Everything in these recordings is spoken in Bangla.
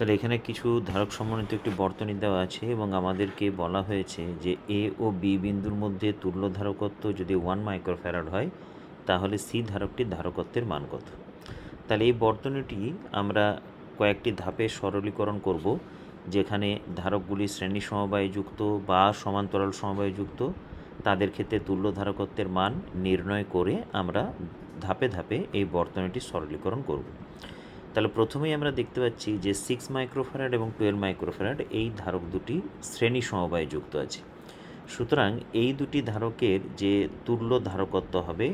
তাহলে এখানে কিছু ধারক সমন্বিত একটি বর্তনী দেওয়া আছে এবং আমাদেরকে বলা হয়েছে যে এ ও বি বিন্দুর মধ্যে তুল্য ধারকত্ব যদি 1 মাইক্রোফ্যারাড হয় তাহলে সি ধারকটির ধারকত্বের মান কত। তাহলে এই বর্তনীটি আমরা কয়েকটি ধাপে সরলীকরণ করব, যেখানে ধারকগুলি শ্রেণী সমবায়যুক্ত বা সমান্তরাল সমবায়যুক্ত, তাদের ক্ষেত্রে তুল্য ধারকত্বের মান নির্ণয় করে আমরা ধাপে ধাপে এই বর্তনীটি সরলীকরণ করব। তাহলে প্রথমেই আমরা দেখতে পাচ্ছি যে 6 মাইক্রোফ্যারাড এবং 12 মাইক্রোফ্যারাড এই ধারক দুটি শ্রেণী সমবায়ে যুক্ত আছে। সুতরাং এই দুটি ধারকের যে তুল্য ধারকত্ব হবে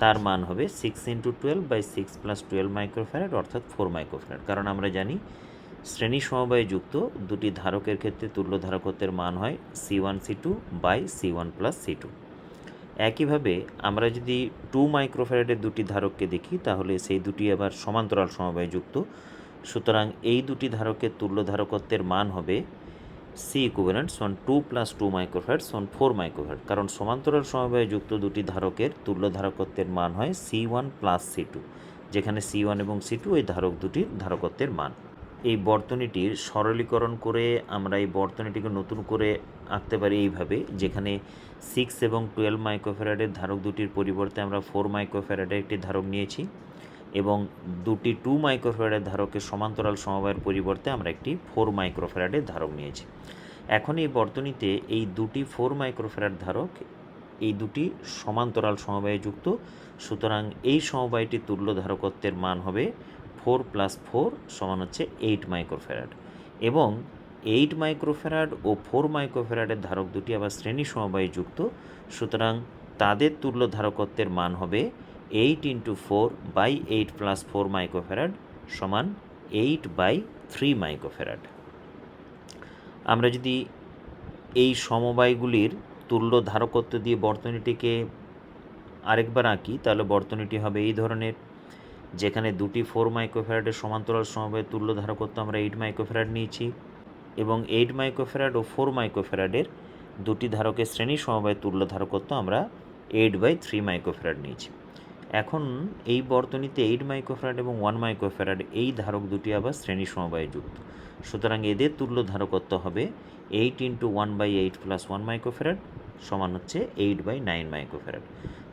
তার মান হবে 6×12/6 + 12 মাইক্রোফ্যারাড অর্থাৎ 4 মাইক্রোফ্যারাড। কারণ আমরা জানি শ্রেণী সমবায়ে যুক্ত দুটি ধারকের ক্ষেত্রে তুল্য ধারকত্বের মান হয় C1C2/C1 + C2। একইভাবে আমরা যদি 2 মাইক্রোফ্যারাডের দুটি ধারককে দেখি তাহলে সেই দুটি আবার সমান্তরাল সমবায়ে যুক্ত। সুতরাং এই দুটি ধারকের তুল্য ধারকত্বের মান হবে C=2 + 2 মাইক্রোফ্যারাড 4 মাইক্রোফ্যারাড। কারণ সমান্তরাল সমবায়ে যুক্ত দুটি ধারকের তুল্য ধারকত্বের মান হয় C1 + C2, যেখানে C1 এবং C2 এই ধারক দুটির ধারকত্বের মান। এই বর্তনীটির সরলীকরণ করে আমরা এই বর্তনীটিকে নতুন করে আঁকতে পারি এইভাবে, যেখানে 6 এবং 12 মাইক্রোফ্যারাডের ধারক দুটির পরিবর্তে আমরা 4 মাইক্রোফ্যারাডের একটি ধারক নিয়েছি এবং দুটি 2 মাইক্রোফ্যারাডের ধারকের সমান্তরাল সমবায়ের পরিবর্তে আমরা একটি 4 মাইক্রোফ্যারাডের ধারক নিয়েছি। এখন এই বর্তনীতে এই দুটি 4 মাইক্রোফ্যারাড ধারক এই দুটি সমান্তরাল সমবায়ে যুক্ত। সুতরাং এই সমবায়টির তুল্য ধারকত্বের মান হবে 4 + 4 = 8 মাইক্রোফ্যারাড এবং 8 মাইক্রোফ্যারাড ও 4 মাইক্রোফ্যারাডের ধারক দুটি আবার শ্রেণী সমবায়ে যুক্ত। সুতরাং তাদের তুল্য ধারকত্বের মান হবে 8 × 4/8 + 4 মাইক্রোফ্যারাড সমান 8/3 মাইক্রোফ্যারাড। আমরা যদি এই সমবায়গুলির তুল্য ধারকত্ব দিয়ে বর্তনীটিকে আরেকবার আঁকি তাহলে বর্তনীটি হবে এই ধরনের, যেখানে দুটি 4 মাইক্রোফ্যারাডের সমান্তরাল সমবায়ের তুল্য ধারকত্ব আমরা 8 মাইক্রোফ্যারাড নিয়েছি এবং 8 মাইক্রোফ্যারাড ও 4 মাইক্রোফ্যারাডের দুটি ধারকের শ্রেণী সমবায়ের তুল্য ধারকত্ব আমরা 8/3 মাইক্রোফ্যারাড নিয়েছি। এখন এই বর্তনীতে 8 মাইক্রোফ্যারাড এবং 1 মাইক্রোফ্যারাড এই ধারক দুটি আবার শ্রেণী সমবায়ে যুক্ত। সুতরাং এদের তুল্য ধারকত্ব হবে 8 × 1/8 + 1 মাইক্রোফ্যারাড সমান হচ্ছে 8/9 মাইক্রোফ্যারাড।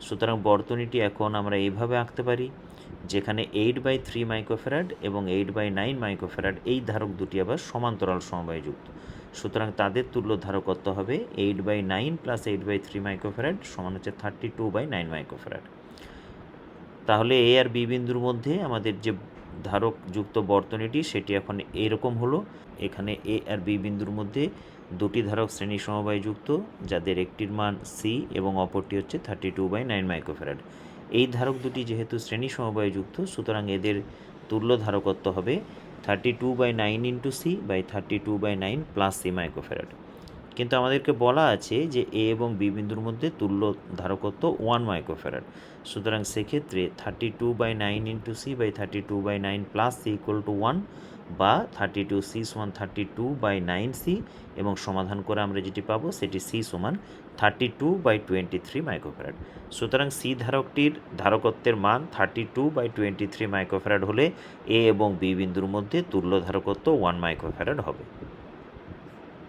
সুতরাং বর্তনীটি এখন আমরা এইভাবে আঁকতে পারি, যেখানে 8/3 মাইক্রোফ্যারাড এবং 8/9 মাইক্রোফ্যারাড এই ধারক দুটি আবার সমান্তরাল সমবায়ে যুক্ত। সুতরাং তাদের তুল্য ধারকত্ব হবে 8/9 + 8/3 মাইক্রোফ্যারাড সমান হচ্ছে 32/9 মাইক্রোফ্যারাড। তাহলে এ আর বি বিন্দুর মধ্যে আমাদের যে ধারক যুক্ত বর্তনীটি সেটি এখন এরকম হলো। এখানে এ আর বি বিন্দুর মধ্যে দুটি ধারক শ্রেণী সমবায়ে যুক্ত, যাদের একটির মান সি এবং অপরটি হচ্ছে 32/9 মাইক্রোফ্যারাড। এই ধারক দুটি যেহেতু শ্রেণী সমবায়ে যুক্ত, সুতরাং এদের তুল্য ধারকত্ব হবে 32/9 × C/32/9 + C মাইক্রোফ্যারাড। কিন্তু আমাদেরকে বলা আছে যে এ এবং বি বিন্দুর মধ্যে তুল্য ধারকত্ব 1 মাইক্রোফ্যারাড। সুতরাং সেক্ষেত্রে 32/9 × C/32/9 + C = 1 বা 32C = 32/9C এবং সমাধান করে আমরা যেটি পাবো সেটি C = 32/23 মাইক্রোফ্যারাড। সুতরাং সি ধারকটির ধারকত্বের মান 32/23 মাইক্রোফ্যারাড হলে এ এবং বি বিন্দুর মধ্যে তুল্য ধারকত্ব 1 মাইক্রোফ্যারাড হবে।